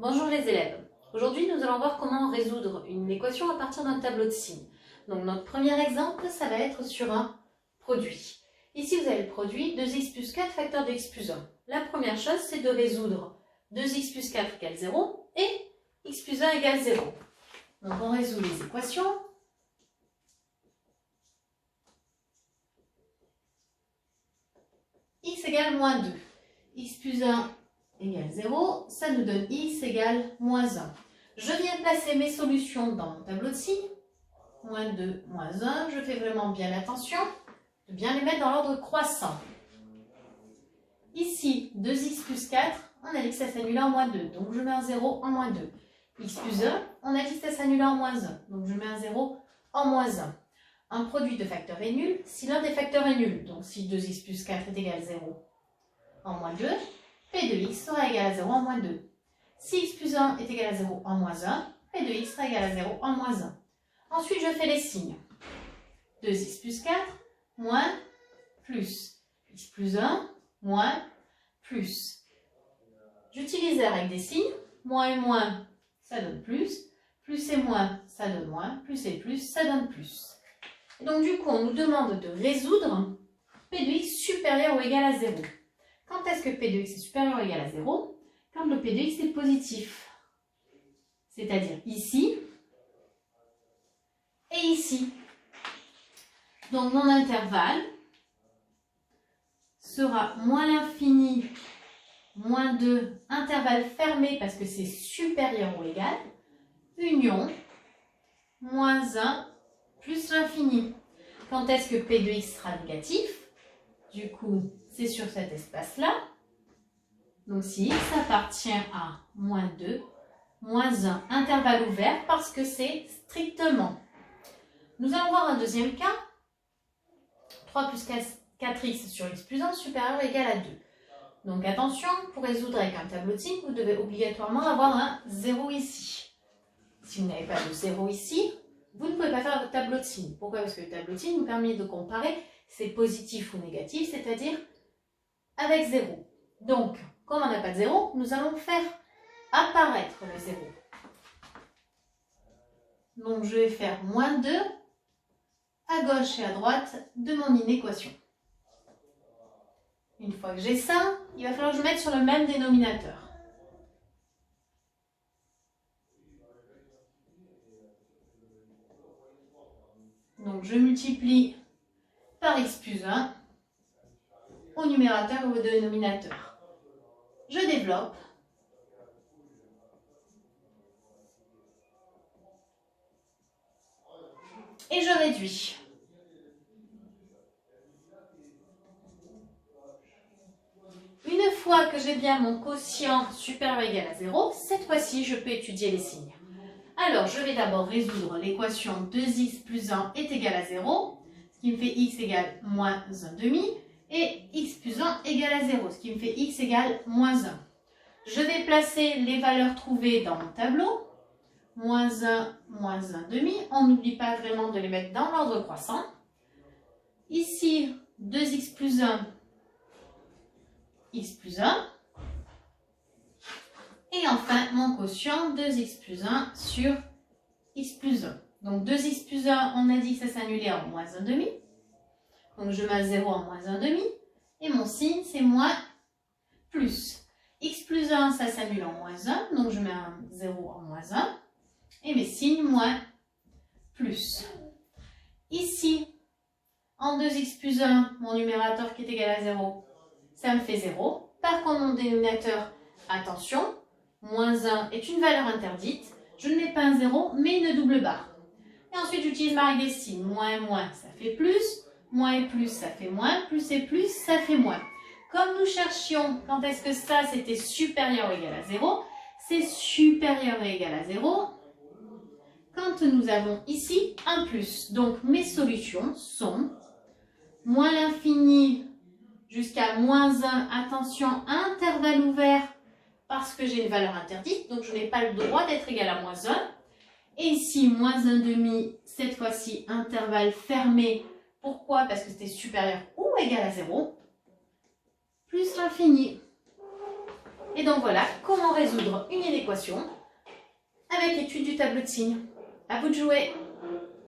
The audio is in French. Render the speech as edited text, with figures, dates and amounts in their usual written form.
Bonjour les élèves. Aujourd'hui, nous allons voir comment résoudre une équation à partir d'un tableau de signes. Donc notre premier exemple, ça va être sur un produit. Ici, vous avez le produit 2x plus 4 facteur de x plus 1. La première chose, c'est de résoudre 2x plus 4 égale 0 et x plus 1 égale 0. Donc on résout les équations. X égale moins 2. X plus 1 égale 0, ça nous donne x égale moins 1. Je viens placer mes solutions dans mon tableau de signes. Moins 2, moins 1. Je fais vraiment bien attention de bien les mettre dans l'ordre croissant. Ici, 2x plus 4, on a dit que ça s'annule en moins 2. Donc je mets un 0 en moins 2. X plus 1, on a dit que ça s'annule en moins 1. Donc je mets un 0 en moins 1. Un produit de facteurs est nul si l'un des facteurs est nul. Donc si 2x plus 4 est égal à 0 en moins 2, P de x sera égal à 0 en moins 2. Si x plus 1 est égal à 0 en moins 1, P de x sera égal à 0 en moins 1. Ensuite, je fais les signes. 2x plus 4, moins, plus. X plus 1, moins, plus. J'utilise les règles des signes. Moins et moins, ça donne plus. Plus et moins, ça donne moins. Plus et plus, ça donne plus. Et donc, du coup, on nous demande de résoudre P de x supérieur ou égal à 0. Quand est-ce que P de x est supérieur ou égal à 0? Quand le P de x est positif. C'est-à-dire ici et ici. Donc mon intervalle sera moins l'infini, moins 2, intervalle fermé parce que c'est supérieur ou égal, union, moins 1 plus l'infini. Quand est-ce que P de x sera négatif? Du coup, c'est sur cet espace-là. Donc si x appartient à moins 2, moins 1, intervalle ouvert parce que c'est strictement. Nous allons voir un deuxième cas. 3 plus 4x sur x plus 1 supérieur ou égal à 2. Donc attention, pour résoudre avec un tableau de signes, vous devez obligatoirement avoir un 0 ici. Si vous n'avez pas de 0 ici, vous ne pouvez pas faire votre tableau de signes. Pourquoi? Parce que le tableau de signes nous permet de comparer c'est positif ou négatif, c'est-à-dire avec 0. Donc, comme on n'a pas de 0, nous allons faire apparaître le 0. Donc, je vais faire moins 2 à gauche et à droite de mon inéquation. Une fois que j'ai ça, il va falloir que je mette sur le même dénominateur. Donc, je multiplie par x plus 1 au numérateur ou au dénominateur. Je développe. Et je réduis. Une fois que j'ai bien mon quotient supérieur ou égal à 0, cette fois-ci, je peux étudier les signes. Alors, je vais d'abord résoudre l'équation 2x plus 1 est égal à 0, ce qui me fait x égale moins 1 demi, et x plus 1 égale à 0, ce qui me fait x égale moins 1. Je vais placer les valeurs trouvées dans mon tableau. Moins 1 demi. On n'oublie pas vraiment de les mettre dans l'ordre croissant. Ici, 2x plus 1, x plus 1. Et enfin, mon quotient, 2x plus 1 sur x plus 1. Donc 2x plus 1, on a dit que ça s'annulait en moins 1 demi. Donc je mets un 0 en moins 1 demi. Et mon signe, c'est moins plus. X plus 1, ça s'annule en moins 1. Donc je mets un 0 en moins 1. Et mes signes, moins plus. Ici, en 2x plus 1, mon numérateur qui est égal à 0, ça me fait 0. Par contre, mon dénominateur, attention, moins 1 est une valeur interdite. Je ne mets pas un 0, mais une double barre. Et ensuite, j'utilise ma règle des signes. Moins et moins, ça fait plus. Moins et plus, ça fait moins. Plus et plus, ça fait moins. Comme nous cherchions quand est-ce que ça, c'était supérieur ou égal à 0, c'est supérieur ou égal à 0 quand nous avons ici un plus. Donc, mes solutions sont moins l'infini jusqu'à moins 1. Attention, intervalle ouvert parce que j'ai une valeur interdite. Donc, je n'ai pas le droit d'être égal à moins 1. Et ici, moins 1 demi, cette fois-ci, intervalle fermé. Pourquoi? Parce que c'était supérieur ou égal à 0. Plus l'infini. Et donc voilà comment résoudre une inéquation avec l'étude du tableau de signes. À vous de jouer!